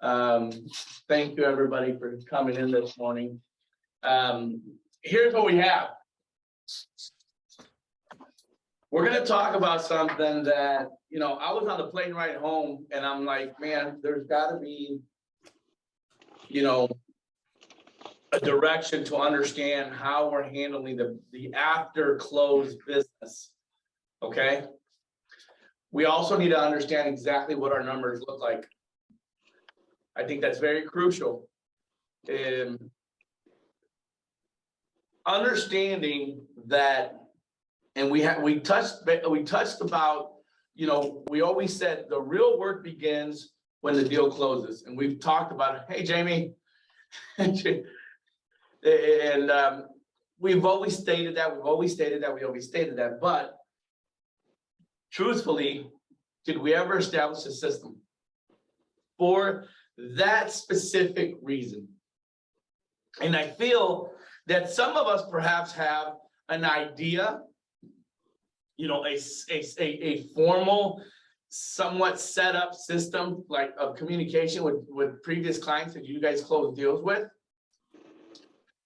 Thank you everybody for coming in this morning. Here's what we have. We're going to talk about something that, you know, I was on the plane ride home and I'm like, man, there's got to be, you know, a direction to understand how we're handling the after close business. Okay. We also need to understand exactly what our numbers look like. I think that's very crucial. Understanding that, and we touched about, you know, we always said the real work begins when the deal closes, and we've talked about it. Hey, Jamie, and we've always stated that. But truthfully, did we ever establish a system for that specific reason? And I feel that some of us perhaps have an idea, you know, a formal, somewhat set up system like of communication with previous clients that you guys close deals with.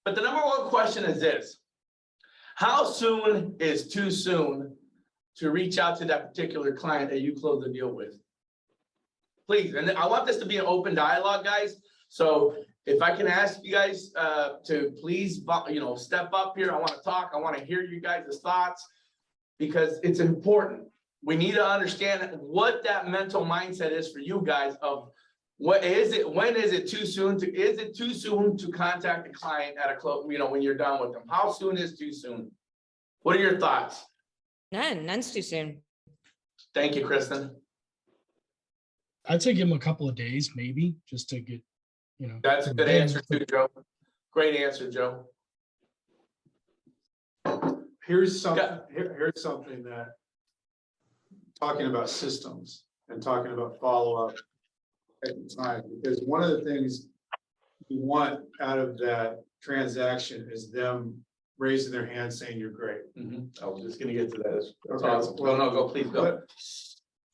But the number one question is this: how soon is too soon to reach out to that particular client that you close the deal with? Please, and I want this to be an open dialogue, guys. So if I can ask you guys to please, you know, step up here. I want to talk. I want to hear you guys' thoughts because it's important. We need to understand what that mental mindset is for you guys of what is it, when is it too soon to, is it too soon to contact a client at a close, you know, when you're done with them? How soon is too soon? What are your thoughts? None's too soon. Thank you, Kristen. I'd say give them a couple of days, maybe, just to get, you know. That's a good answer too, Joe. Great answer, Joe. Here's something, here's something that, talking about systems and talking about follow-up at the time, because one of the things you want out of that transaction is them raising their hand saying you're great. I was just going to get to that. That's Okay. awesome. Well, no, go, please go.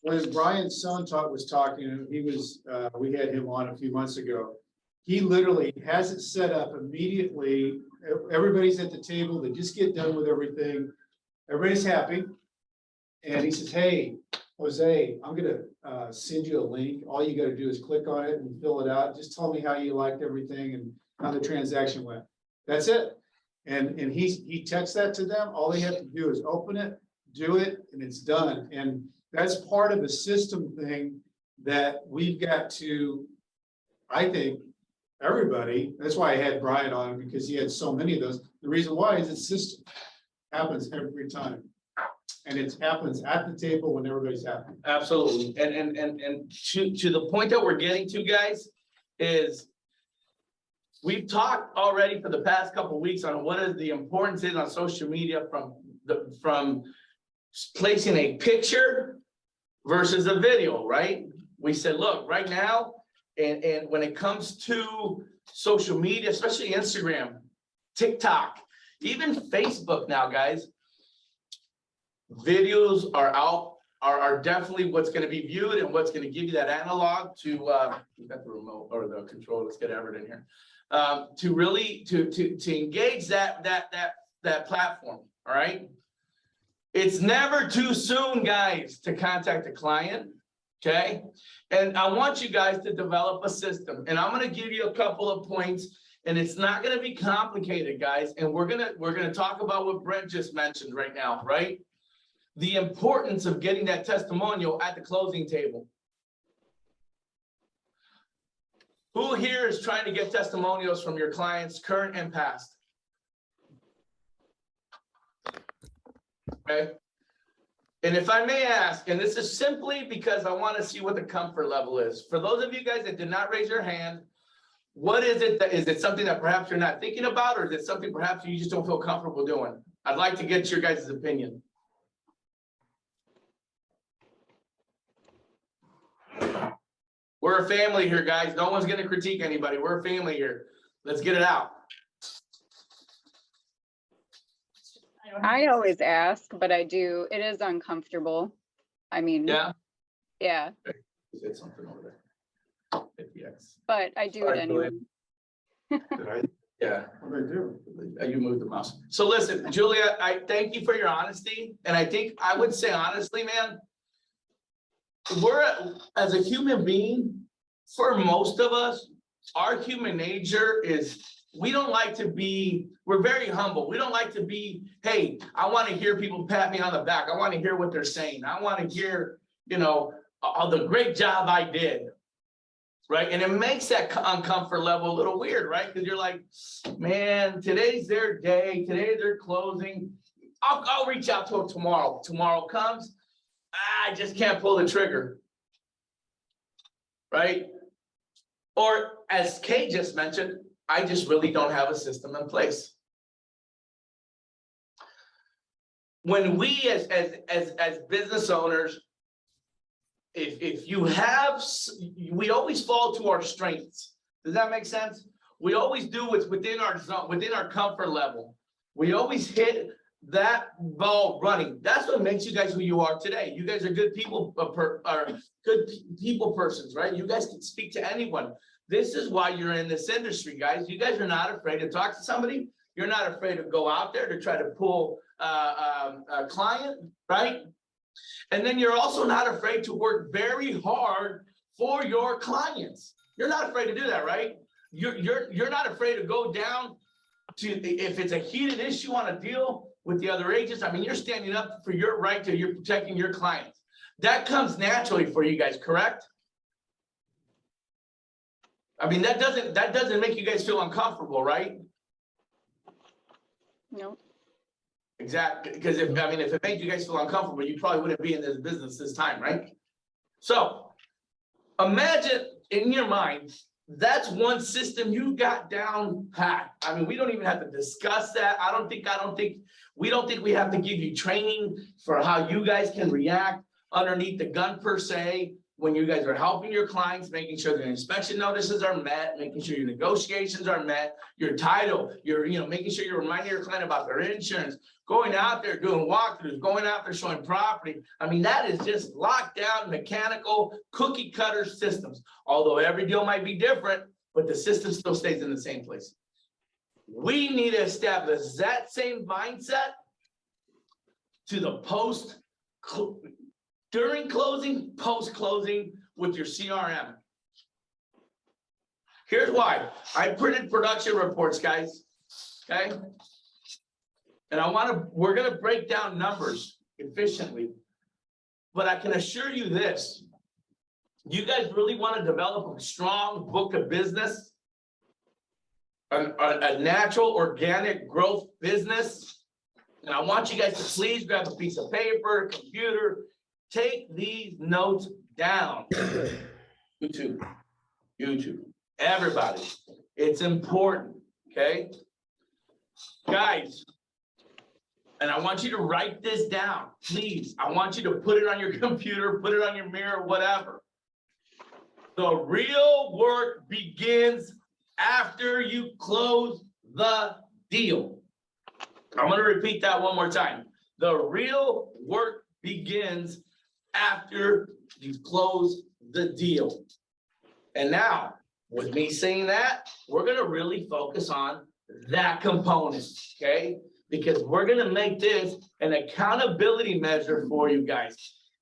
When Brian's son was talking, he was, we had him on a few months ago. He literally has it set up immediately. Everybody's at the table. They just get done with everything. Everybody's happy. And he says, hey, Jose, I'm going to send you a link. All you got to do is click on it and fill it out. Just tell me how you liked everything and how the transaction went. That's it. And he texts that to them. All they have to do is open it, do it, and it's done. And that's part of a system thing that we've got to, I think, everybody. That's why I had Brian on, because he had so many of those. The reason why is it's system happens every time. And it happens at the table when everybody's happy. Absolutely. And to the point that we're getting to, guys, is we've talked already for the past couple of weeks on what is the importance is on social media from placing a picture versus a video, right? We said, look, right now, and when it comes to social media, especially Instagram, TikTok, even Facebook now, guys, videos are definitely what's going to be viewed and what's going to give you that analog to you got the remote or the control. Let's get Everett in here to really to engage that platform. All right, it's never too soon, guys, to contact a client. Okay, and I want you guys to develop a system, and I'm going to give you a couple of points, and it's not going to be complicated, guys. And we're gonna talk about what Brent just mentioned right now, right? The importance of getting that testimonial at the closing table. Who here is trying to get testimonials from your clients, current and past? Okay. And if I may ask, and this is simply because I want to see what the comfort level is. For those of you guys that did not raise your hand, what is it that, is it something that perhaps you're not thinking about, or is it something perhaps you just don't feel comfortable doing? I'd like to get your guys' opinion. We're a family here, guys. No one's going to critique anybody. We're a family here. Let's get it out. I always ask, but I do. It is uncomfortable. I mean, Yeah. yeah. You said something over there. 50X. but I do it Sorry, anyway. Julia. Yeah. What do they do? You moved the mouse. So listen, Julia, I thank you for your honesty. And I think I would say honestly, man, as a human being, for most of us, our human nature is, we don't like to be, we're very humble. We don't like to be, hey, I want to hear people pat me on the back. I want to hear what they're saying. I want to hear, the great job I did. Right. And it makes that uncomfort level a little weird, right? Because you're like, man, today's their day. Today they're closing. I'll reach out to them tomorrow. Tomorrow comes. I just can't pull the trigger. Right. Or as Kay just mentioned, I just really don't have a system in place. When we as business owners, if you have, we always fall to our strengths. Does that make sense? We always do what's within our zone, within our comfort level. We always hit that ball running. That's what makes you guys who you are today. You guys are good people, are good people persons, right? You guys can speak to anyone. This is why you're in this industry, guys. You guys are not afraid to talk to somebody. You're not afraid to go out there to try to pull a client, right? And then you're also not afraid to work very hard for your clients. You're not afraid to do that, right? You're not afraid to go down to, if it's a heated issue on a deal with the other agents. I mean, you're standing up for your right to, you're protecting your clients. That comes naturally for you guys, correct? I mean, that doesn't make you guys feel uncomfortable, right? No. Exactly, because if it made you guys feel uncomfortable, you probably wouldn't be in this business this time, right? So imagine in your mind, that's one system you got down pat. I mean, we don't even have to discuss that. We don't think we have to give you training for how you guys can react underneath the gun per se. When you guys are helping your clients, making sure their inspection notices are met, making sure your negotiations are met, your title, making sure you're reminding your client about their insurance, going out there doing walkthroughs, going out there showing property. I mean, that is just locked down, mechanical, cookie cutter systems. Although every deal might be different, but the system still stays in the same place. We need to establish that same mindset to the during closing, post-closing with your CRM. Here's why. I printed production reports, guys, okay? And we're gonna break down numbers efficiently, but I can assure you this. You guys really wanna develop a strong book of business, a natural organic growth business. And I want you guys to please grab a piece of paper, computer, take these notes down. YouTube, everybody. It's important, okay? Guys, and I want you to write this down, please. I want you to put it on your computer, put it on your mirror, whatever. The real work begins after you close the deal. I'm gonna repeat that one more time. The real work begins after you close the deal. And now, with me saying that, we're gonna really focus on that component, okay? Because we're gonna make this an accountability measure for you guys.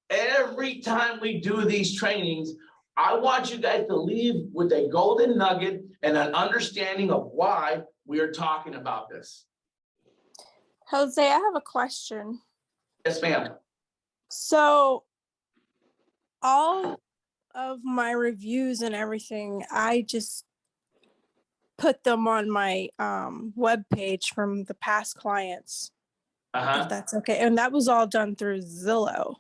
Every time we do these trainings, I want you guys to leave with a golden nugget and an understanding of why we are talking about this. Jose, I have a question. Yes, ma'am. So all of my reviews and everything, I just put them on my web page from the past clients, if that's okay. And that was all done through Zillow.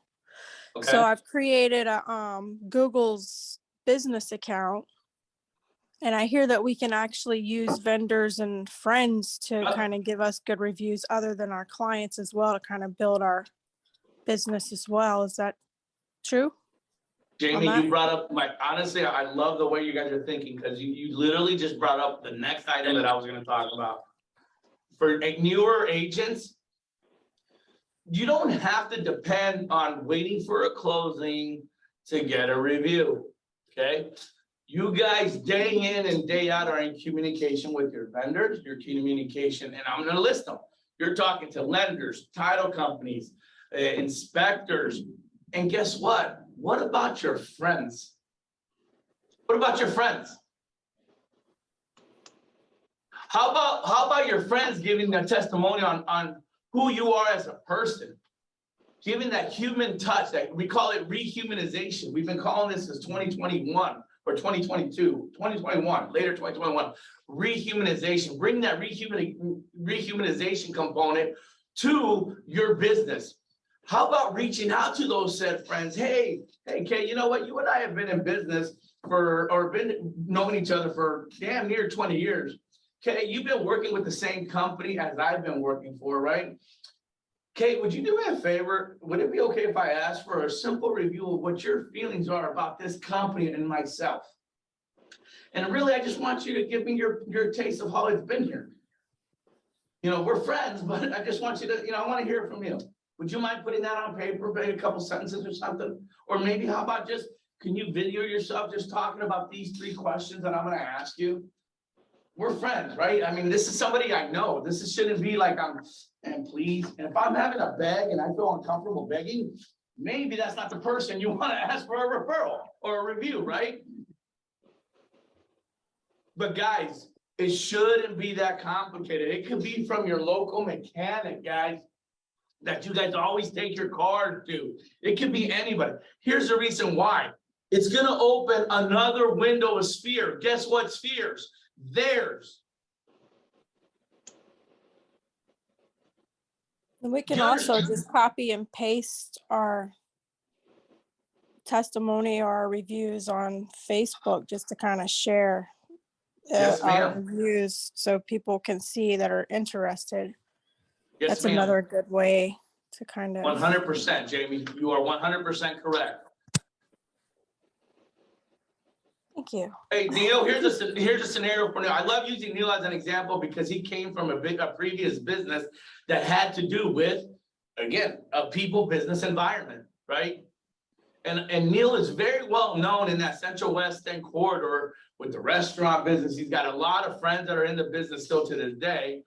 Okay. So I've created a Google's business account. And I hear that we can actually use vendors and friends to kind of give us good reviews other than our clients as well, to kind of build our business as well. Is that true? Jamie, you brought up honestly, I love the way you guys are thinking, because you literally just brought up the next item that I was going to talk about. For newer agents, you don't have to depend on waiting for a closing to get a review, okay? You guys day in and day out are in communication with your vendors, your communication, and I'm gonna list them. You're talking to lenders, title companies, inspectors, and guess what? What about your friends? What about your friends? How about your friends giving their testimony on who you are as a person? Giving that human touch, that we call it rehumanization. We've been calling this since 2021 or 2022, 2021, later 2021. Rehumanization, bring that rehumanization component to your business. How about reaching out to those said friends? Hey, Kay, you know what? You and I have been in business been knowing each other for damn near 20 years. Kay, you've been working with the same company as I've been working for, right? Kay, would you do me a favor? Would it be okay if I asked for a simple review of what your feelings are about this company and myself? And really, I just want you to give me your taste of how it's been here. You know, we're friends, but I just want you to, I want to hear from you. Would you mind putting that on paper, maybe a couple sentences or something? Or maybe how about just, can you video yourself just talking about these 3 questions that I'm going to ask you? We're friends, right? I mean, this is somebody I know. Shouldn't be like and please. And if I'm having a beg and I feel uncomfortable begging, maybe that's not the person you want to ask for a referral or a review, right? But guys, it shouldn't be that complicated. It could be from your local mechanic, guys, that you guys always take your car to. It could be anybody. Here's the reason why. It's going to open another window of sphere. Guess what spheres? Theirs. And we can You also understand? just copy and paste our testimony or our reviews on Facebook just to kind of share Yes, our ma'am. reviews so people can see that are interested. Yes, That's ma'am. another good way to kind of. 100%, Jamie. You are 100% correct. Thank you. Hey, Neil, here's a scenario for Neil. I love using Neil as an example because he came from a previous business that had to do with, again, a people business environment, right? And Neil is very well known in that Central West End corridor with the restaurant business. He's got a lot of friends that are in the business still to this day.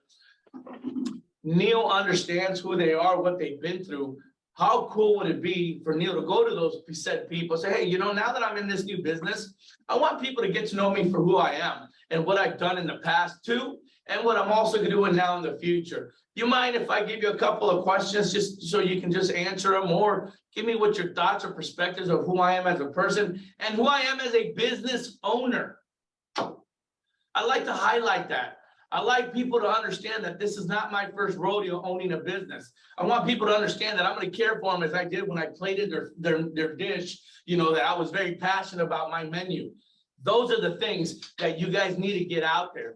Neil understands who they are, what they've been through. How cool would it be for Neil to go to those said people, say, hey, now that I'm in this new business, I want people to get to know me for who I am and what I've done in the past too, and what I'm also doing now in the future. Do you mind if I give you a couple of questions just so you can just answer them, or give me what your thoughts or perspectives of who I am as a person and who I am as a business owner? I like to highlight that. I like people to understand that this is not my first rodeo owning a business. I want people to understand that I'm going to care for them as I did when I plated their dish, that I was very passionate about my menu. Those are the things that you guys need to get out there.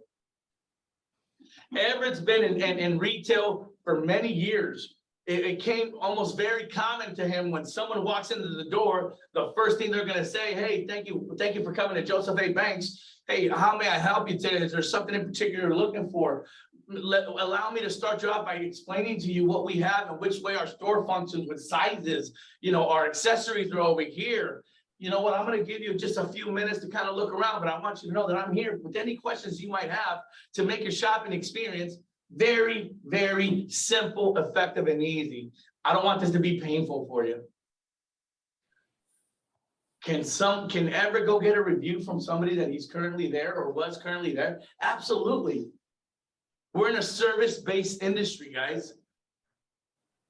Everett's been in retail for many years. It came almost very common to him when someone walks into the door, the first thing they're going to say, hey, thank you for coming to Joseph A. Banks. Hey, how may I help you today? Is there something in particular you're looking for? Allow me to start you off by explaining to you what we have and which way our store functions with sizes. Our accessories are over here. You know what? I'm going to give you just a few minutes to kind of look around, but I want you to know that I'm here with any questions you might have to make your shopping experience very, very simple, effective, and easy. I don't want this to be painful for you. Can Everett go get a review from somebody that he's currently there or was currently there? Absolutely. We're in a service-based industry, guys.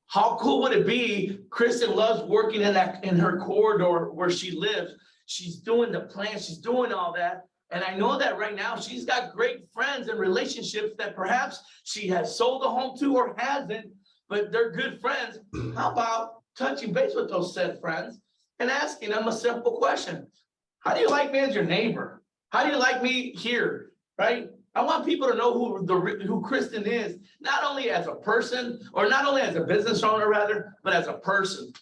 How cool would it be? Kristen loves working in her corridor where she lives. She's doing the plans, she's doing all that. And I know that right now she's got great friends and relationships that perhaps she has sold a home to or hasn't, but they're good friends. How about touching base with those said friends and asking them a simple question? How do you like me as your neighbor? How do you like me here, right? I want people to know who Kristen is, not only as a person, or not only as a business owner rather, but as a person.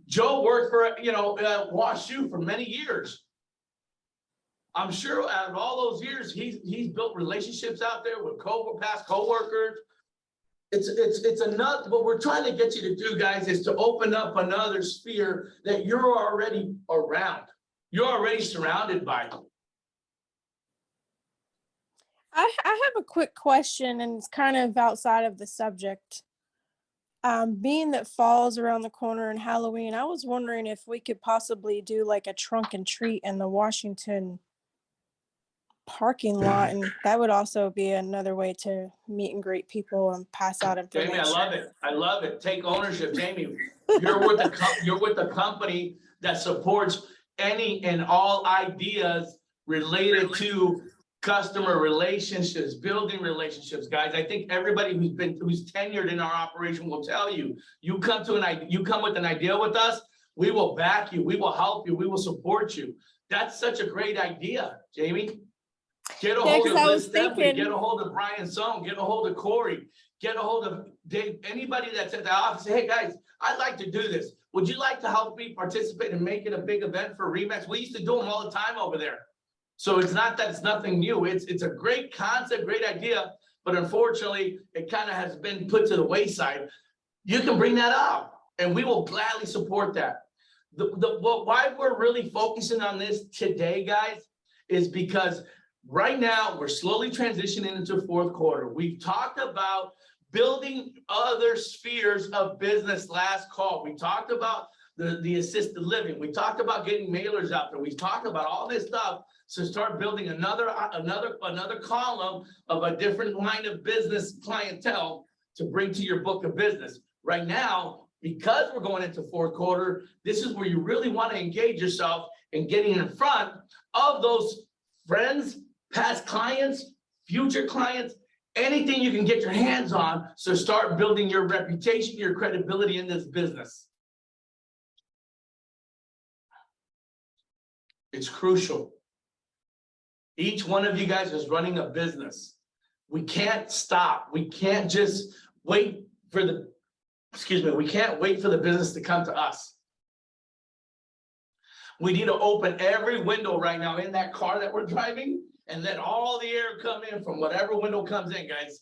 Joe worked for, Wash Shoe for many years. I'm sure out of all those years, he's built relationships out there with past coworkers. it's enough, what we're trying to get you to do, guys, is to open up another sphere that you're already around. You're already surrounded by. I have a quick question, and it's kind of outside of the subject. Being that fall's around the corner and Halloween, I was wondering if we could possibly do like a trunk and treat in the Washington parking lot, and that would also be another way to meet and greet people and pass out information. Jamie, I love it. I love it. Take ownership, Jamie. You're with the company that supports any and all ideas related to customer relationships, building relationships, guys. I think everybody who's tenured in our operation will tell you, you come with an idea with us, we will back you, we will help you, we will support you. That's such a great idea, Jamie. Get a hold of Liz Stephanie, get a hold of Brian Sohn, get a hold of Corey, get a hold of Dave, anybody that's at the office. Hey guys, I'd like to do this. Would you like to help me participate and make it a big event for Remax? We used to do them all the time over there. So it's not that it's nothing new. It's a great concept, great idea, but unfortunately, it kind of has been put to the wayside. You can bring that up and we will gladly support that. Why we're really focusing on this today, guys, is because right now we're slowly transitioning into fourth quarter. We've talked about building other spheres of business last call. We talked about the assisted living. We talked about getting mailers out there. We talked about all this stuff. So start building another column of a different line of business clientele to bring to your book of business. Right now, because we're going into fourth quarter, this is where you really want to engage yourself in getting in front of those friends, past clients, future clients, anything you can get your hands on. So start building your reputation, your credibility in this business. It's crucial. Each one of you guys is running a business. We can't stop. We can't just wait for we can't wait for the business to come to us. We need to open every window right now in that car that we're driving and let all the air come in from whatever window comes in, guys.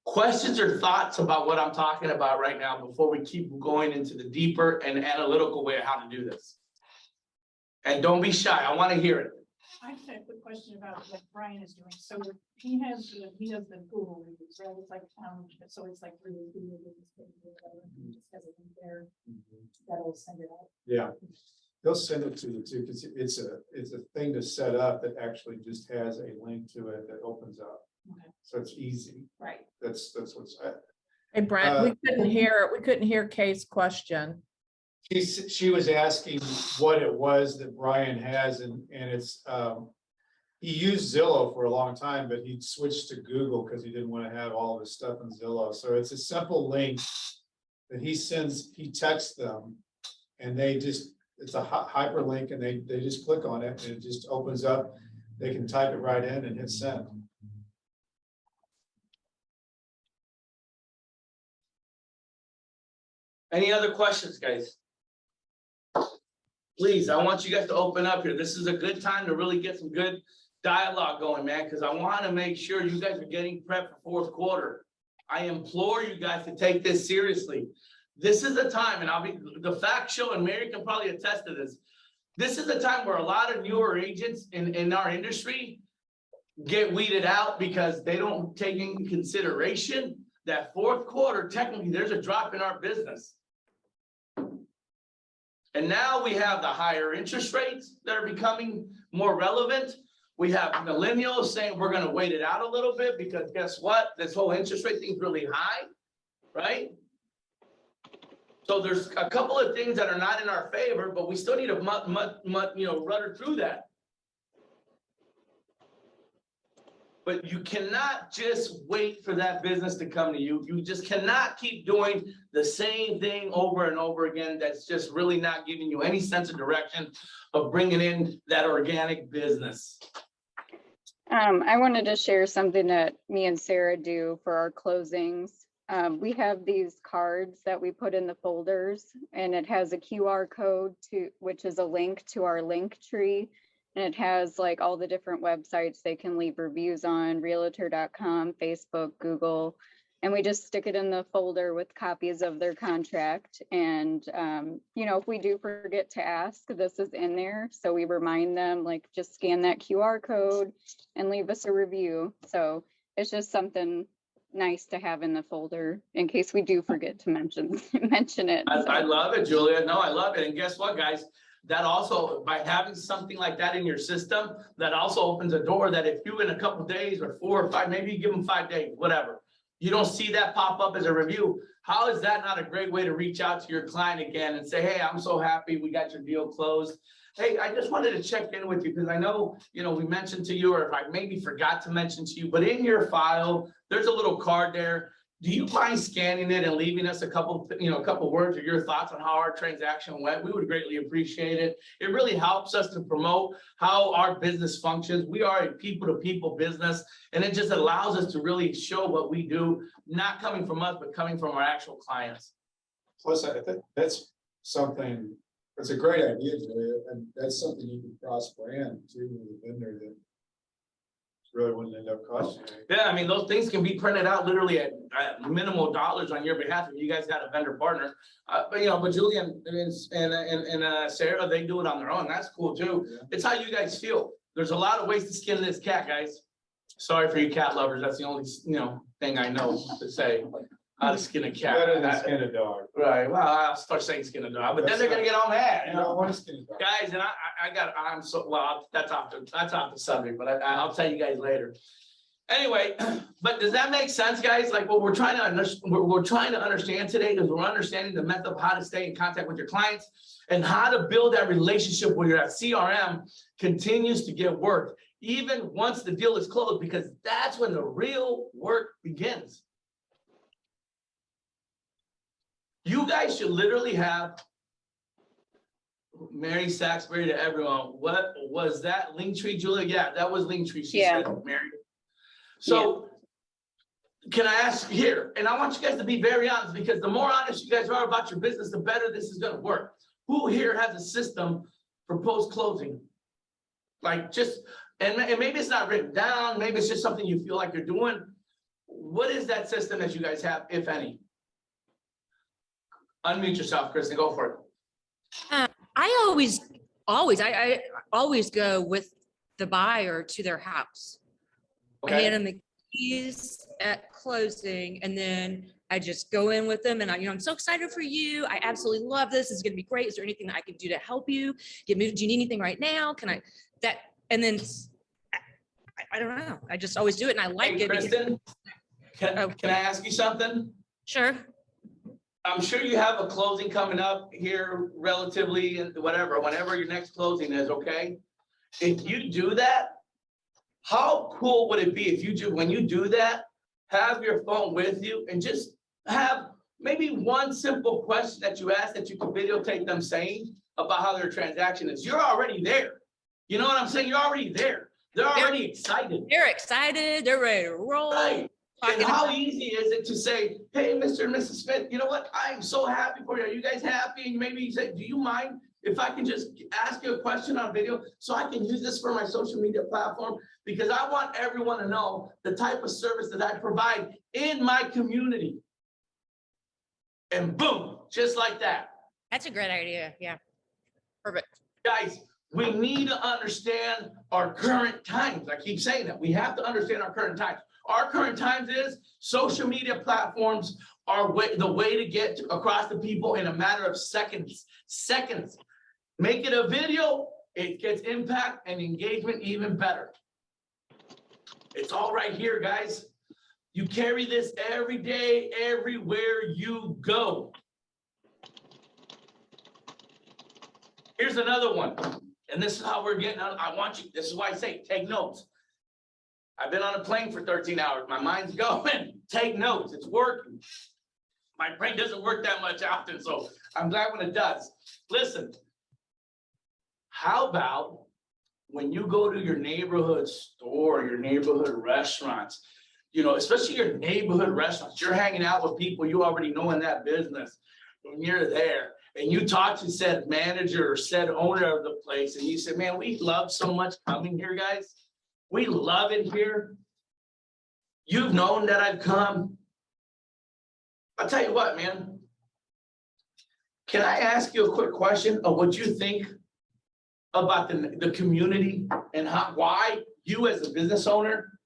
Questions or thoughts about what I'm talking about right now before we keep going into the deeper and analytical way of how to do this? And don't be shy. I want to hear it. I just had a quick question about what Brian is doing. So he does the Google reviews, right? It's like, so it's like really Google reviews, whatever. He just has it in there. That'll send it out. Yeah, they'll send it to you too, because it's a thing to set up that actually just has a link to it that opens up. Okay. So it's easy. Right. That's what's. Hey, Brent, we couldn't hear Kay's question. She was asking what it was that Brian has, and it's he used Zillow for a long time, but he switched to Google because he didn't want to have all of his stuff in Zillow. So it's a simple link that he texts them, and it's a hyperlink, and they just click on it and it just opens up. They can type it right in and hit send. Any other questions, guys? Please, I want you guys to open up here. This is a good time to really get some good dialogue going, man, because I want to make sure you guys are getting prepped for fourth quarter. I implore you guys to take this seriously. This is a time, and the facts show, and Mary can probably attest to this. This is a time where a lot of newer agents in our industry get weeded out because they don't take into consideration that fourth quarter, technically, there's a drop in our business. And now we have the higher interest rates that are becoming more relevant. We have millennials saying we're going to wait it out a little bit because guess what? This whole interest rate thing is really high, right? So there's a couple of things that are not in our favor, but we still need to rudder through that. But you cannot just wait for that business to come to you. You just cannot keep doing the same thing over and over again. That's just really not giving you any sense of direction of bringing in that organic business. I wanted to share something that me and Sarah do for our closings. We have these cards that we put in the folders, and it has a QR code which is a link to our link tree. And it has like all the different websites they can leave reviews on, realtor.com, Facebook, Google. And we just stick it in the folder with copies of their contract. And, you know, if we do forget to ask, this is in there. So we remind them, like, just scan that QR code and leave us a review. So it's just something nice to have in the folder in case we do forget to mention it. I love it, Julia. No, I love it. And guess what, guys? That also, by having something like that in your system, that also opens a door that if you in a couple days or 4 or 5, maybe you give them 5 days, whatever, you don't see that pop up as a review. How is that not a great way to reach out to your client again and say, hey, I'm so happy we got your deal closed. Hey, I just wanted to check in with you because I know, you know, we mentioned to you, or if I maybe forgot to mention to you, but in your file, there's a little card there. Do you mind scanning it and leaving us a couple words or your thoughts on how our transaction went? We would greatly appreciate it. It really helps us to promote how our business functions. We are a people-to-people business, and it just allows us to really show what we do, not coming from us, but coming from our actual clients. Plus, I think that's something, it's a great idea, Julia, and that's something you can cross-brand too with a vendor that really wouldn't end up costing you anything. Yeah, I mean, those things can be printed out literally at minimal dollars on your behalf if you guys got a vendor partner. But Julian and Sarah, they do it on their own. That's cool too. Yeah. It's how you guys feel. There's a lot of ways to skin this cat, guys. Sorry for you cat lovers. That's the only thing I know to say. How to skin a cat. Better than skin a dog. Right. Well, I'll start saying skin a dog, but then they're gonna get all mad. You don't want to skin a dog. Guys, and that's off the subject, but I'll tell you guys later. Anyway, but does that make sense, guys? Like what we're trying to understand today is we're understanding the method of how to stay in contact with your clients and how to build that relationship where your CRM continues to get work, even once the deal is closed, because that's when the real work begins. You guys should literally have Mary Saxbury to everyone. What was that? Linktree, Julia? Yeah, that was Linktree. She said, Mary. So can I ask here? And I want you guys to be very honest, because the more honest you guys are about your business, the better this is going to work. Who here has a system for post-closing? Like and maybe it's not written down. Maybe it's just something you feel like you're doing. What is that system that you guys have, if any? Unmute yourself, Kristen, go for it. I always go with the buyer to their house. I hand them the keys at closing, and then I just go in with them, and I'm so excited for you. I absolutely love this. It's going to be great. Is there anything that I can do to help you? Do you need anything right now? And then I don't know. I just always do it, and I like it. Kristen, can I ask you something? Sure. I'm sure you have a closing coming up here relatively, whenever your next closing is, okay? If you do that, how cool would it be if when you do that, have your phone with you and just have maybe one simple question that you ask that you can videotape them saying about how their transaction is. You're already there. You know what I'm saying? You're already there. They're already excited. They're excited. They're ready to roll. Right. And how easy is it to say, hey, Mr. and Mrs. Smith, you know what? I'm so happy for you. Are you guys happy? And maybe you say, do you mind if I can just ask you a question on video so I can use this for my social media platform? Because I want everyone to know the type of service that I provide in my community. And boom, just like that. That's a great idea. Yeah. Perfect. Guys, we need to understand our current times. I keep saying that. We have to understand our current times. Our current times is social media platforms are the way to get across to people in a matter of seconds. Make it a video, it gets impact and engagement even better. It's all right here, guys. You carry this every day, everywhere you go. Here's another one. And this is how we're getting on. This is why I say take notes. I've been on a plane for 13 hours. My mind's going. Take notes. It's working. My brain doesn't work that much often, so I'm glad when it does. Listen, how about when you go to your neighborhood store, your neighborhood restaurants, especially your neighborhood restaurants, you're hanging out with people you already know in that business, and you're there, and you talk to said manager or said owner of the place, and you said, man, we love so much coming here, guys. We love it here. You've known that I've come. I'll tell you what, man. Can I ask you a quick question of what you think about the community and why you as a business owner,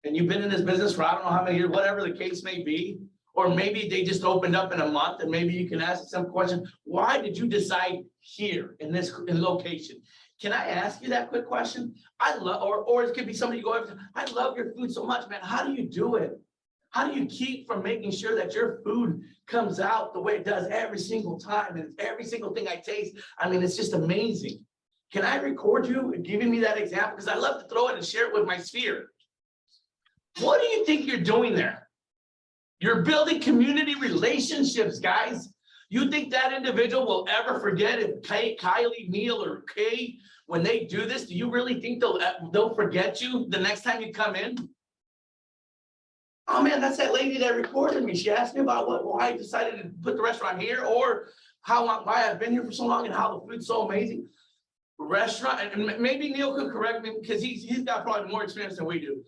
and you've been in this business for I don't know how many years, whatever the case may be, or maybe they just opened up in a month and maybe you can ask some question. Why did you decide here in this location? Can I ask you that quick question? I love, or it could be somebody you go over, I love your food so much, man. How do you do it? How do you keep from making sure that your food comes out the way it does every single time? And every single thing I taste, I mean, it's just amazing. Can I record you giving me that example? Because I love to throw it and share it with my sphere. What do you think you're doing there? You're building community relationships, guys. You think that individual will ever forget if Kylie, Neil, or Kay, when they do this, do you really think they'll forget you the next time you come in? Oh man, that's that lady that recorded me. She asked me about why I decided to put the restaurant here, or why I've been here for so long and how the food's so amazing. Restaurant, and maybe Neil could correct me because he's got probably more experience than we do.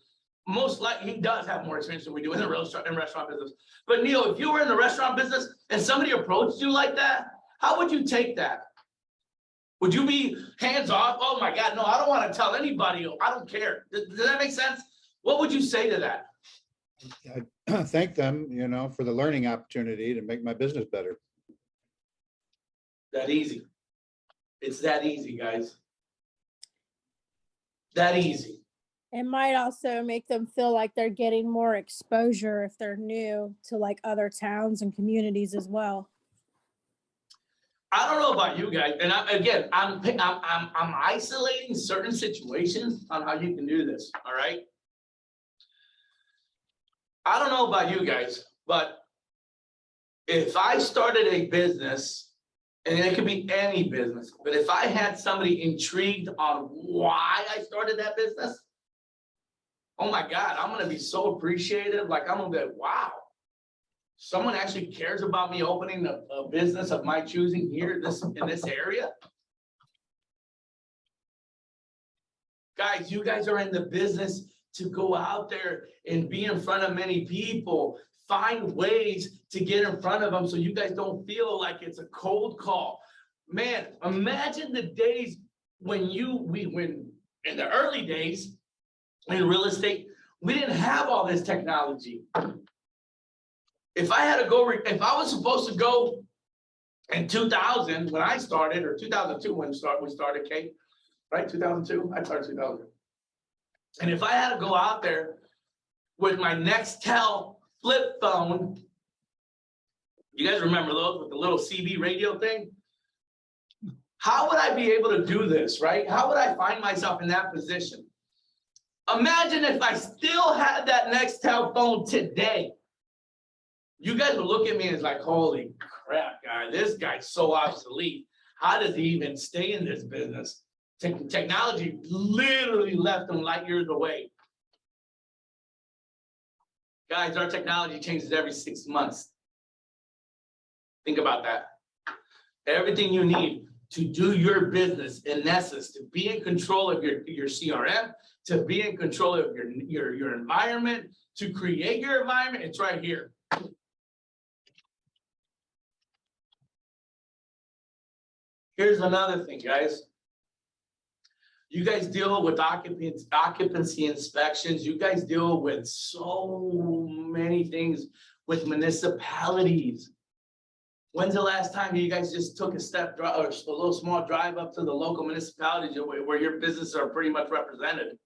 Most likely he does have more experience than we do in the restaurant business. But Neil, if you were in the restaurant business and somebody approached you like that, how would you take that? Would you be hands off? Oh my God, no, I don't want to tell anybody. I don't care. Does that make sense? What would you say to that? I thank them, for the learning opportunity to make my business better. That easy. It's that easy, guys. That easy. It might also make them feel like they're getting more exposure if they're new to like other towns and communities as well. I don't know about you guys, and I'm isolating certain situations on how you can do this. All right. I don't know about you guys, but if I started a business, and it could be any business, but if I had somebody intrigued on why I started that business, oh my God, I'm gonna be so appreciative. Like I'm gonna be like, wow, someone actually cares about me opening a business of my choosing here in this area. Guys, you guys are in the business to go out there and be in front of many people, find ways to get in front of them so you guys don't feel like it's a cold call. Man, imagine the days when in the early days in real estate, we didn't have all this technology. If I was supposed to go in 2000 when I started, or 2002 when we started, Kate, right? 2002, I started 2000. And if I had to go out there with my Nextel flip phone, you guys remember those with the little CB radio thing? How would I be able to do this, right? How would I find myself in that position? Imagine if I still had that Nextel phone today. You guys would look at me as like, holy crap, guy, this guy's so obsolete. How does he even stay in this business? Technology literally left them light years away. Guys, our technology changes every 6 months. Think about that. Everything you need to do your business, in essence, to be in control of your CRM, to be in control of your environment, to create your environment, it's right here. Here's another thing, guys. You guys deal with occupancy inspections. You guys deal with so many things with municipalities. When's the last time you guys just took a step or a little small drive up to the local municipalities where your businesses are pretty much represented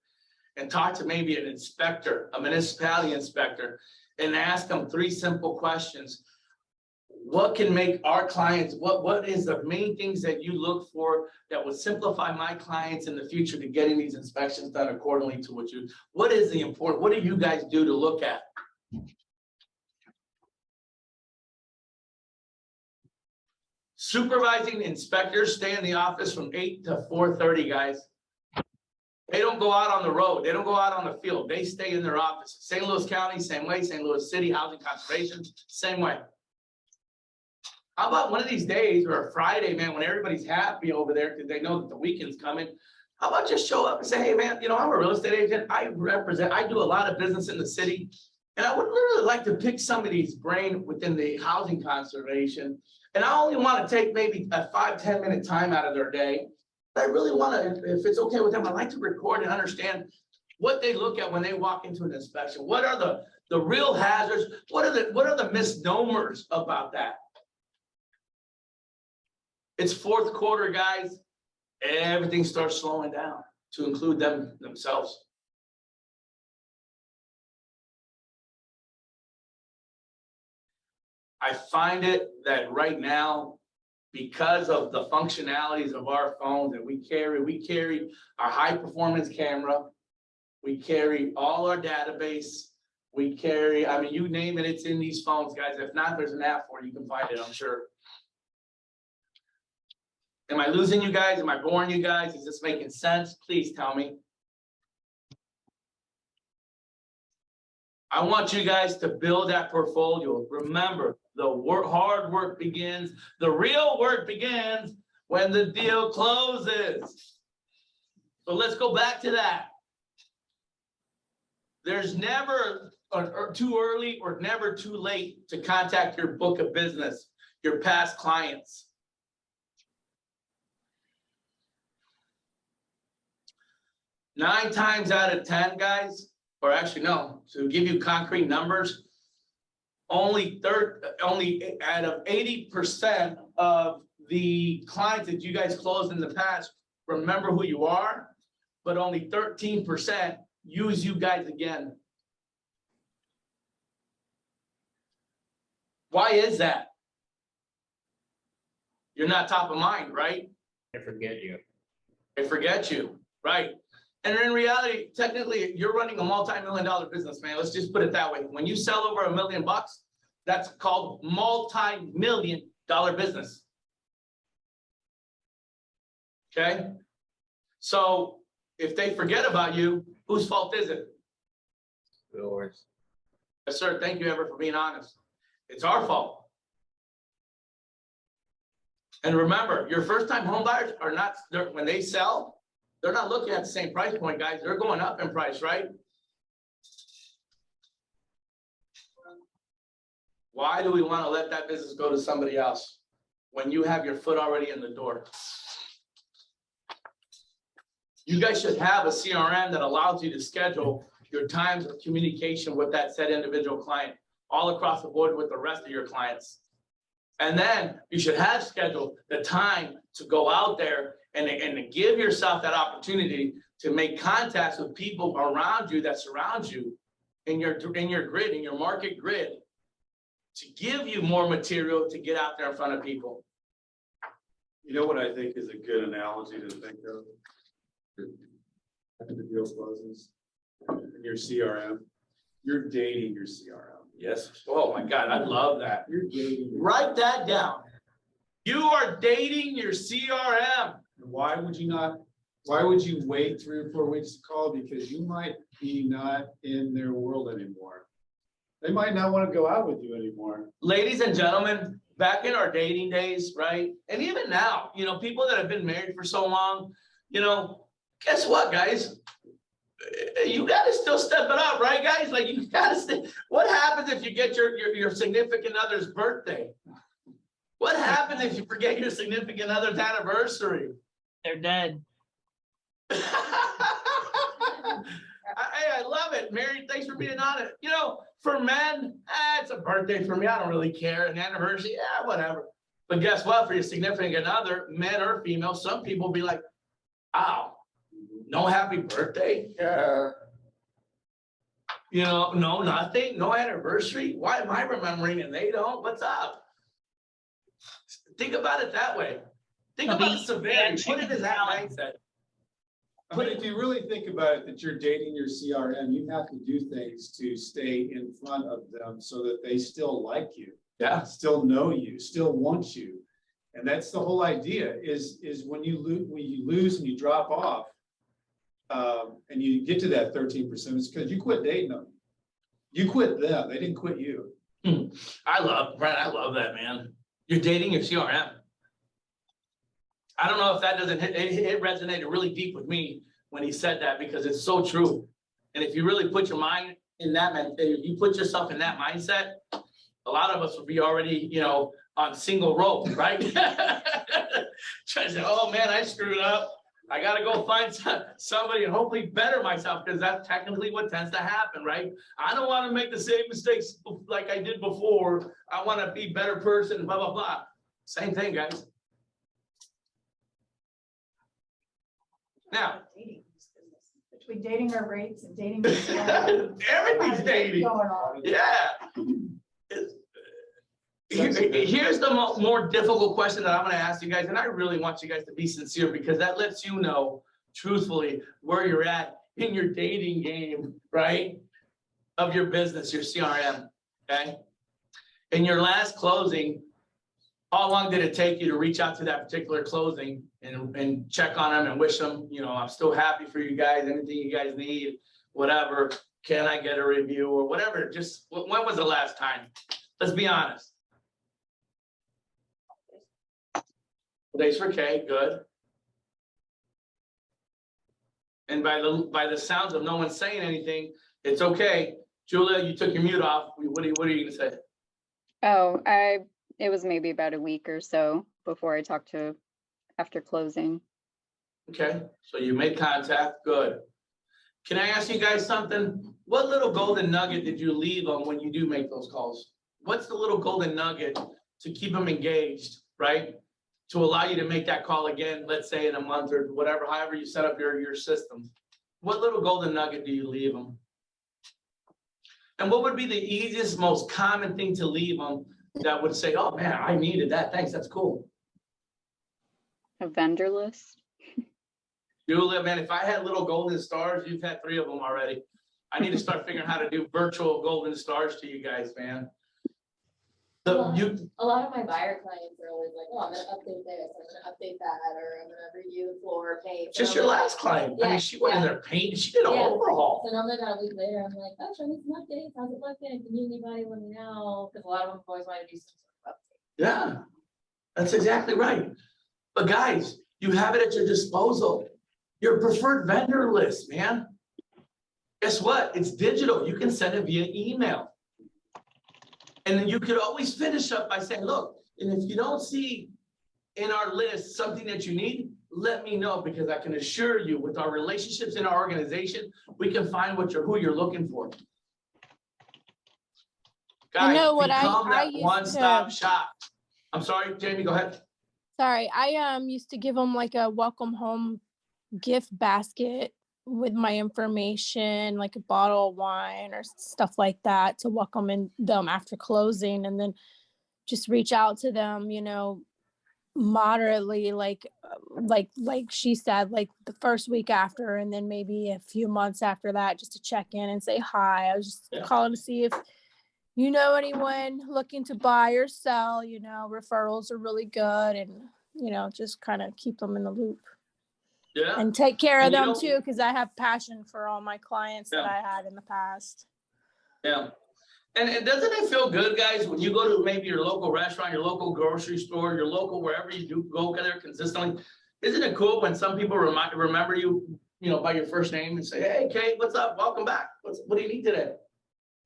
and talk to maybe an inspector, a municipality inspector, and ask them 3 simple questions. What can make our clients, what is the main things that you look for that would simplify my clients in the future to getting these inspections done accordingly to what is the important, what do you guys do to look at? Supervising inspectors stay in the office from 8 to 4:30, guys. They don't go out on the road. They don't go out on the field. They stay in their office. St. Louis County, same way. St. Louis City Housing Conservation, same way. How about one of these days or a Friday, man, when everybody's happy over there because they know that the weekend's coming? How about just show up and say, hey, man, you know, I'm a real estate agent. I do a lot of business in the city. And I would literally like to pick somebody's brain within the housing conservation. And I only want to take maybe a 5-10 minute time out of their day. But I really want to, if it's okay with them, I'd like to record and understand what they look at when they walk into an inspection. What are the real hazards? What are the misnomers about that? It's fourth quarter, guys. Everything starts slowing down to include themselves. I find it that right now, because of the functionalities of our phones that we carry our high performance camera, we carry all our database, we carry, I mean, you name it, it's in these phones, guys. If not, there's an app for it, you can find it, I'm sure. Am I losing you guys? Am I boring you guys? Is this making sense? Please tell me. I want you guys to build that portfolio. Remember, the hard work begins. The real work begins when the deal closes. So let's go back to that. There's never too early or never too late to contact your book of business, your past clients. 9 times out of 10, guys, or actually no, to give you concrete numbers, only out of 80% of the clients that you guys closed in the past remember who you are, but only 13% use you guys again. Why is that? You're not top of mind, right? They forget you. They forget you, right? And in reality, technically, you're running a multi-million-dollar business, man. Let's just put it that way. When you sell over $1 million, that's called multi-million-dollar business. Okay? So if they forget about you, whose fault is it? Yours. Yes, sir. Thank you, Ever, for being honest. It's our fault. And remember, your first-time home buyers are not, when they sell, they're not looking at the same price point, guys. They're going up in price, right? Why do we want to let that business go to somebody else when you have your foot already in the door? You guys should have a CRM that allows you to schedule your times of communication with that said individual client all across the board with the rest of your clients. And then you should have scheduled the time to go out there and to give yourself that opportunity to make contacts with people around you that surround you in your grid, in your market grid, to give you more material to get out there in front of people. You know what I think is a good analogy to think of? After the deal closes, in your CRM, you're dating your CRM. Yes. Oh my God, I love that. You're dating. Write that down. You are dating your CRM. Why would you not? Why would you wait 3 or 4 weeks to call? Because you might be not in their world anymore. They might not want to go out with you anymore. Ladies and gentlemen, back in our dating days, right? And even now, you know, people that have been married for so long, you know, guess what, guys? You got to still step it up, right, guys? Like, you got to stay. What happens if you get your significant other's birthday? What happens if you forget your significant other's anniversary? They're dead. Hey, I love it, Mary. Thanks for being on it. You know, for men, it's a birthday for me. I don't really care. An anniversary, yeah, whatever. But guess what? For your significant other, men or female, some people be like, "Wow, no happy birthday." Yeah. You know, no nothing, no anniversary. Why am I remembering and they don't? What's up? Think about it that way. Think about the severity. Put it in that mindset. I mean, if you really think about it, that you're dating your CRM, you have to do things to stay in front of them so that they still like you. Yeah. Still know you, still want you. And that's the whole idea is when you lose and you drop off, and you get to that 13%, it's because you quit dating them. You quit them. They didn't quit you. I love that, man. You're dating your CRM. I don't know if that doesn't it resonated really deep with me when he said that, because it's so true. And if you really put your mind in that, if you put yourself in that mindset, a lot of us would be already, you know, on single rope, right? Trying to say, oh man, I screwed up. I gotta go find somebody and hopefully better myself, because that's technically what tends to happen, right? I don't want to make the same mistakes like I did before. I want to be a better person, blah, blah, blah. Same thing, guys. Now, Between dating our rates and dating. everything's dating. Going on. Yeah. Here's the more difficult question that I'm going to ask you guys, and I really want you guys to be sincere, because that lets you know truthfully where you're at in your dating game, right? Of your business, your CRM, okay? In your last closing, how long did it take you to reach out to that particular closing and check on them and wish them, you know, I'm still happy for you guys, anything you guys need, whatever, can I get a review or whatever? Just, when was the last time? Let's be honest. Days for K, good. And by the sounds of no one saying anything, it's okay. Julia, you took your mute off. What are you gonna say? Oh, it was maybe about a week or so before I talked to after closing. Okay, so you made contact, good. Can I ask you guys something? What little golden nugget did you leave them when you do make those calls? What's the little golden nugget to keep them engaged, right? To allow you to make that call again, let's say in a month or whatever, however you set up your system. What little golden nugget do you leave them? And what would be the easiest, most common thing to leave them that would say, oh man, I needed that, thanks, that's cool. A vendor list. Julia, man, if I had little golden stars, you've had 3 of them already. I need to start figuring out how to do virtual golden stars to you guys, man. A lot of my buyer clients are always like, oh, I'm gonna update this, I'm gonna update that, or I'm gonna review the floor paint. Just your last client. I mean, she went in there painting, she did an overhaul. So now that a week later, I'm like, oh, show me some updates, how's it looking, if you need anybody, let me know, because a lot of them always want to do some sort of update. Yeah, that's exactly right. But guys, you have it at your disposal. Your preferred vendor list, man. Guess what? It's digital. You can send it via email. And then you could always finish up by saying, look, and if you don't see in our list something that you need, let me know, because I can assure you with our relationships in our organization, we can find who you're looking for. Guys, I know what become I that used one-stop to- shop. I'm sorry, Jamie, go ahead. Sorry, I used to give them like a welcome home gift basket with my information, like a bottle of wine or stuff like that, to welcome them after closing, and then just reach out to them, you know, moderately, like she said, like the first week after, and then maybe a few months after that, just to check in and say hi. I was just calling to see if you know anyone looking to buy or sell. You know, referrals are really good, and you know, just kind of keep them in the loop. Yeah. And take care of And you them know- too, because I have passion for all my clients that Yeah. I had in the past. Yeah. And doesn't it feel good, guys, when you go to maybe your local restaurant, your local grocery store, your local, wherever you do go there consistently? Isn't it cool when some people remember you, you know, by your first name and say, hey, Kate, what's up? Welcome back. What do you need today?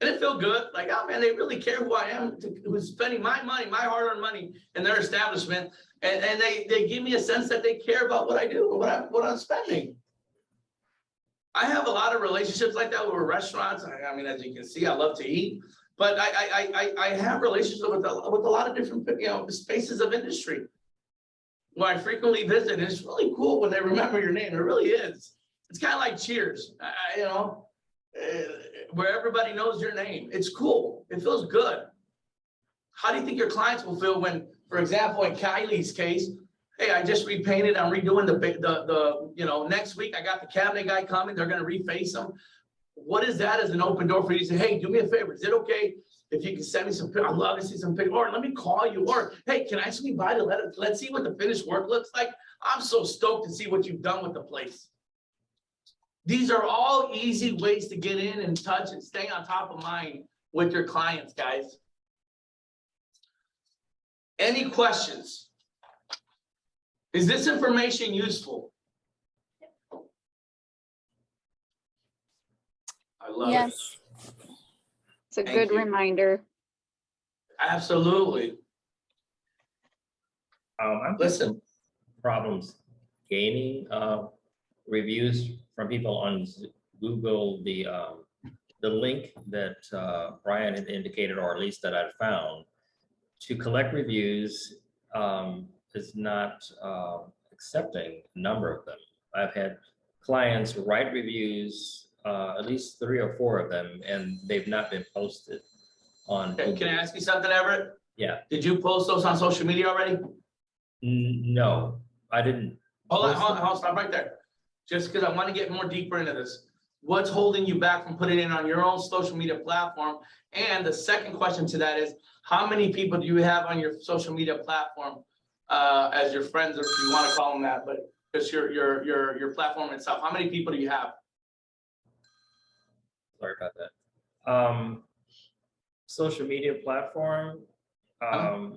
And it feel good, like, oh man, they really care who I am, who's spending my money, my hard-earned money in their establishment. And they give me a sense that they care about what I do, what I'm spending. I have a lot of relationships like that with restaurants. I mean, as you can see, I love to eat, but I have relationships with a lot of different, you know, spaces of industry where I frequently visit. And it's really cool when they remember your name. It really is. It's kind of like Cheers, you know, where everybody knows your name. It's cool. It feels good. How do you think your clients will feel when, for example, in Kylie's case, hey, I just repainted, I'm redoing the you know, next week I got the cabinet guy coming, they're gonna reface them. What is that as an open door for you to say, hey, do me a favor, is it okay if you can send me some, I'd love to see some pictures, or let me call you, or hey, can I swing by to let's see what the finished work looks like? I'm so stoked to see what you've done with the place. These are all easy ways to get in and touch and stay on top of mind with your clients, guys. Any questions? Is this information useful? I love it. Yes. It's a Thank good you. reminder. Absolutely. I'm Listen, problems gaining reviews from people on Google. The link that Brian had indicated, or at least that I'd found, to collect reviews is not accepting a number of them. I've had clients write reviews, at least 3 or 4 of them, and they've not been posted on okay, Google. can I ask you something, Everett? Yeah. Did you post those on social media already? No, I didn't. Hold on, post hold on, them. hold on, stop right there. Just because I want to get more deeper into this. What's holding you back from putting it on your own social media platform? And the second question to that is, how many people do you have on your social media platform as your friends, or if you want to call them that, but just your platform itself? How many people do you have? Sorry about that. Social media platform. I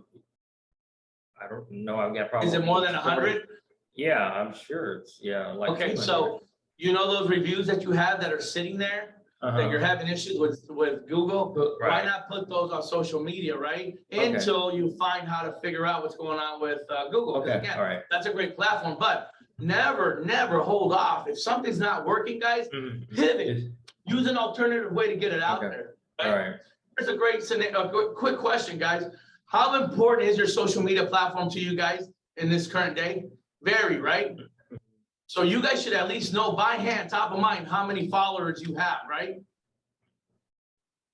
don't know. I've got probably. Is it more than 100? Yeah, I'm sure it's like. Okay, 200. so you know those reviews that you have that are sitting there that you're having issues with Google? Why Right. not put those on social media, right? Okay. Until you find how to figure out what's going on with Google. 'Cause Okay, again, all right. that's a great platform, but never hold off. If something's not working, guys, pivot. Use an alternative way to get it out Okay. there. All right. Here's a great quick question, guys. How important is your social media platform to you guys in this current day? Very, right? So you guys should at least know by hand, top of mind, how many followers you have, right?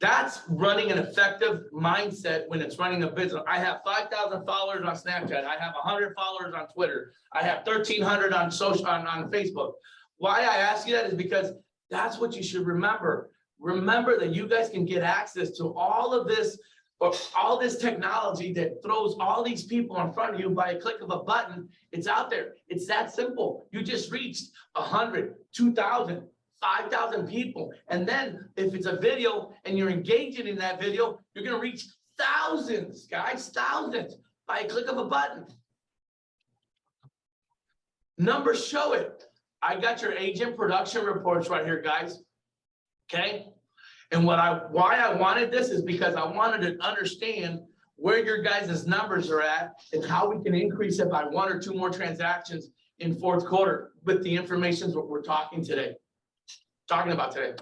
That's running an effective mindset when it's running a business. I have 5,000 followers on Snapchat. I have 100 followers on Twitter. I have 1,300 on Facebook. Why I ask you that is because that's what you should remember. Remember that you guys can get access to all of this, or all this technology that throws all these people in front of you by a click of a button. It's out there. It's that simple. You just reached 100, 2,000, 5,000 people. And then if it's a video and you're engaging in that video, you're going to reach thousands, guys, thousands by a click of a button. Numbers show it. I got your agent production reports right here, guys. Okay. And why I wanted this is because I wanted to understand where your guys' numbers are at and how we can increase it by 1 or 2 more transactions in fourth quarter with the information what we're talking about today.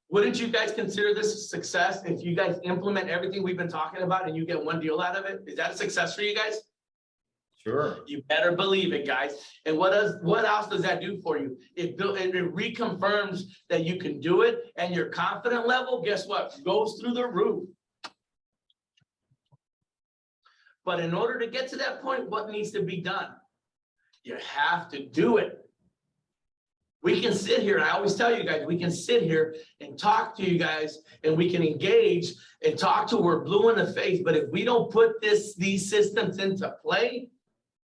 Wouldn't you guys consider this a success if you guys implement everything we've been talking about and you get 1 deal out of it? Is that a success for you guys? Sure. You better believe it, guys. And what else does that do for you? It reconfirms that you can do it, and your confidence level, guess what? Goes through the roof. But in order to get to that point, what needs to be done? You have to do it. We can sit here, and I always tell you guys, we can sit here and talk to you guys, and we can engage and talk to we're blue in the face. But if we don't put these systems into play,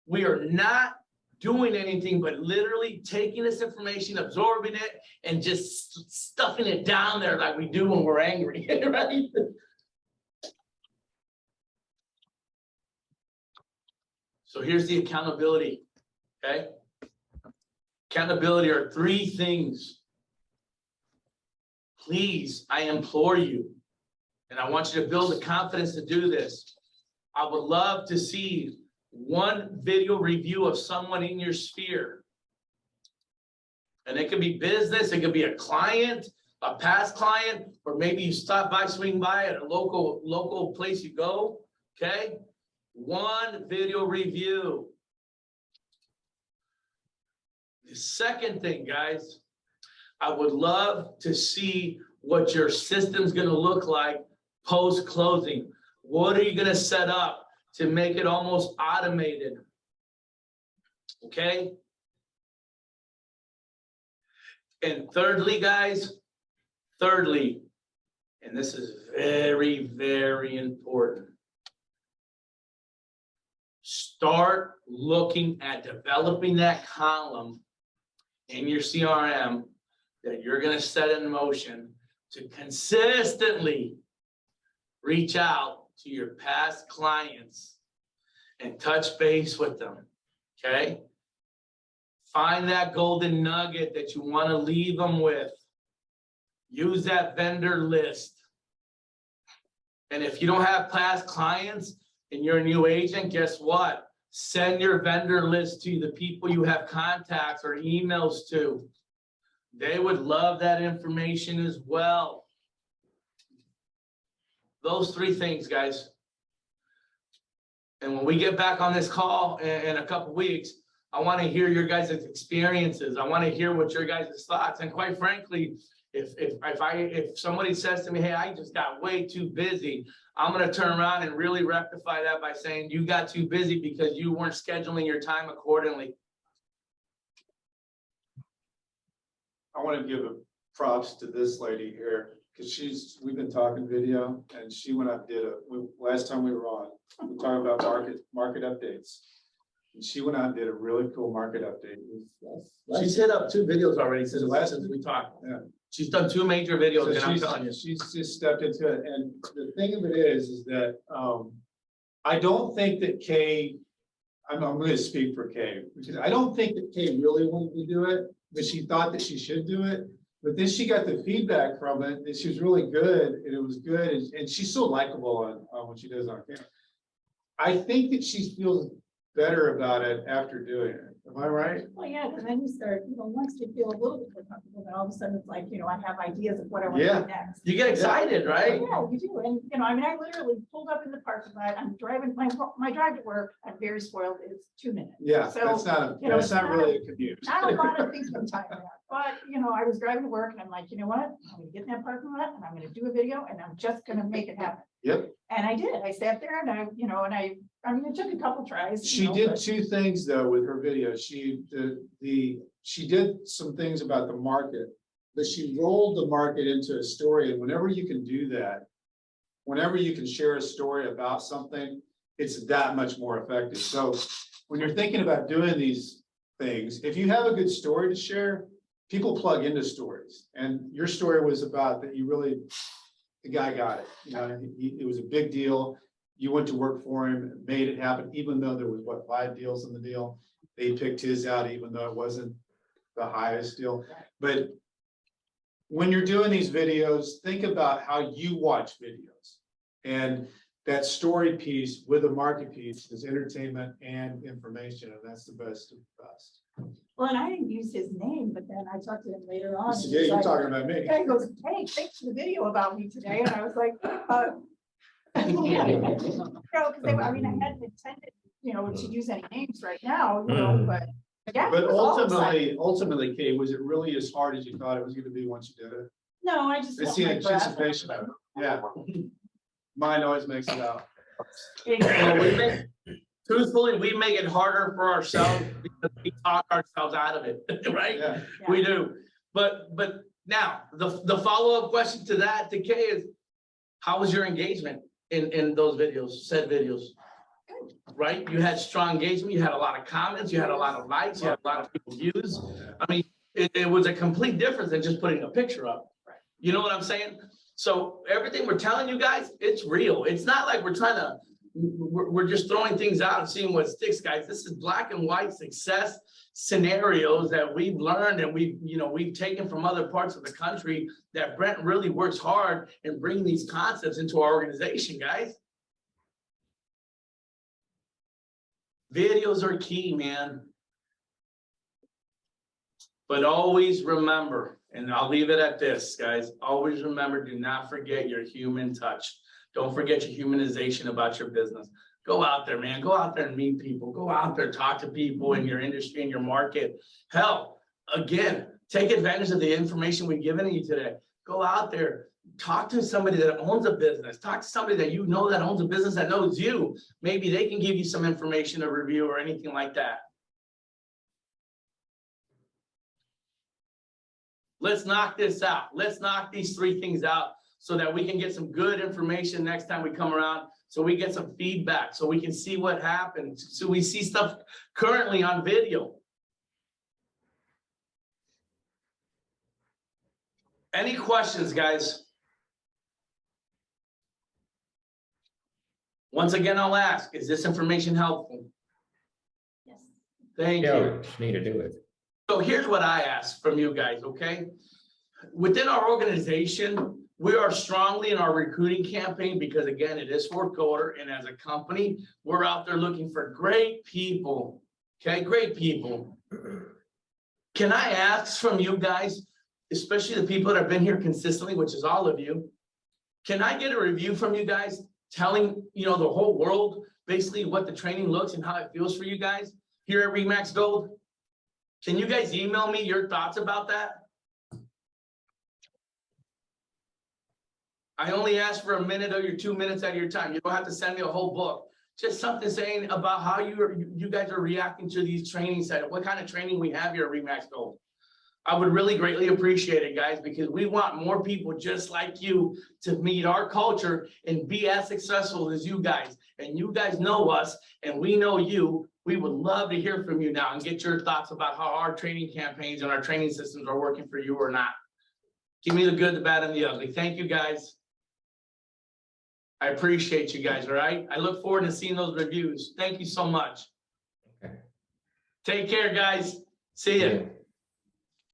we are not doing anything but literally taking this information, absorbing it, and just stuffing it down there like we do when we're angry, right? So here's the accountability, okay? Accountability are 3 things. Please, I implore you, and I want you to build the confidence to do this. I would love to see 1 video review of someone in your sphere. And it could be business, it could be a client, a past client, or maybe you swing by at a local place you go, okay? 1 video review. The second thing, guys, I would love to see what your system's gonna look like post-closing. What are you gonna set up to make it almost automated? Okay. And thirdly, guys, and this is very, very important, start looking at developing that column in your CRM that you're going to set in motion to consistently reach out to your past clients and touch base with them, okay? Find that golden nugget that you want to leave them with. Use that vendor list. And if you don't have past clients and you're a new agent, guess what? Send your vendor list to the people you have contacts or emails to. They would love that information as well. Those three things, guys. And when we get back on this call in a couple weeks, I want to hear your guys' experiences. I want to hear what your guys' thoughts. And quite frankly, if somebody says to me, hey, I just got way too busy, I'm going to turn around and really rectify that by saying you got too busy because you weren't scheduling your time accordingly. I want to give a props to this lady here, because we've been talking video, and she went up, last time we were on, we were talking about market updates. And she went out and did a really cool market update. She's hit up 2 videos already since we talked. Yeah. She's done 2 major videos, So and I'm telling you. she's just stepped into it, and the thing of it is that, I don't think that Kay, I'm going to speak for Kay, because I don't think that Kay really wanted to do it, but she thought that she should do it. But then she got the feedback from it, and she was really good, and it was good, and she's so likable on what she does on camera. I think that she feels better about it after doing it. Am I right? Well, yeah, because then you start, once you feel a little bit more comfortable, then all of a sudden it's like, I have ideas of what I want to Yeah. do next. You get excited, right? Yeah, you do. And, I literally pulled up in the parking lot. I'm driving, my drive to work, I'm very spoiled. It's 2 minutes. Yeah, So, that's not, it's not really a commute. Not a lot of things from time to time, but, I was driving to work and I'm like, you know what? I'm gonna get in that parking lot and I'm gonna do a video and I'm just gonna make it happen. Yep. And I did. I sat there and it took a couple tries. She did 2 things though with her video. She did some things about the market, but she rolled the market into a story. And whenever you can do that, whenever you can share a story about something, it's that much more effective. So when you're thinking about doing these things, if you have a good story to share, people plug into stories. And your story was about that the guy got it. It was a big deal. You went to work for him, made it happen, even though there was 5 deals in the deal. They picked his out, even though it wasn't the highest deal. But when you're doing these videos, think about how you watch videos. And that story piece with the market piece is entertainment and information, and that's the best of the best. Well, and I didn't use his name, but then I talked to him later on. He said, and yeah, he's you're like- talking about me. The guy goes, hey, thanks for the video about me today. And I was like, because I hadn't intended, to use any names right now, but. Yeah, But it was all exciting. ultimately, Kay, was it really as hard as you thought it was going to be once you did it? No, I just. It's held the my breath. anticipation of it. Yeah. Mine always makes it out. Well, truthfully, we make it harder for ourselves because we talk ourselves out of it, right? Yeah. We do. But now, the follow-up question to that, to Kay, is how was your engagement in those videos, said videos? Right? You had strong engagement, you had a lot of comments, you had a lot of likes, you had a lot of people views. I mean, it was a complete difference than just putting a picture up. You know what I'm saying? So everything we're telling you guys, it's real. It's not like we're just throwing things out and seeing what sticks, guys. This is black and white success scenarios that we've learned and we've taken from other parts of the country that Brent really works hard in bringing these concepts into our organization, guys. Videos are key, man. But always remember, and I'll leave it at this, guys, always remember, do not forget your human touch. Don't forget your humanization about your business. Go out there, man. Go out there and meet people. Go out there, talk to people in your industry, in your market. Hell, again, take advantage of the information we've given you today. Go out there, talk to somebody that owns a business. Talk to somebody that that owns a business that knows you. Maybe they can give you some information, a review, or anything like that. Let's knock this out. Let's knock these 3 things out so that we can get some good information next time we come around, so we get some feedback, so we can see what happens, so we see stuff currently on video. Any questions, guys? Once again, I'll ask, is this information helpful? Yes. Thank Yeah, you. we just need to do it. So here's what I ask from you guys, okay? Within our organization, we are strongly in our recruiting campaign because again, it is fourth quarter, and as a company, we're out there looking for great people. Okay, great people. Can I ask from you guys, especially the people that have been here consistently, which is all of you, can I get a review from you guys telling, the whole world basically what the training looks and how it feels for you guys here at Remax Gold? Can you guys email me your thoughts about that? I only ask for a minute or 2 minutes out of your time. You don't have to send me a whole book. Just something saying about how you guys are reacting to these training setup, what kind of training we have here at Remax Gold. I would really greatly appreciate it, guys, because we want more people just like you to meet our culture and be as successful as you guys. And you guys know us and we know you. We would love to hear from you now and get your thoughts about how our training campaigns and our training systems are working for you or not. Give me the good, the bad, and the ugly. Thank you, guys. I appreciate you guys, all right? I look forward to seeing those reviews. Thank you so much. Okay. Take care, guys. See ya. Yeah.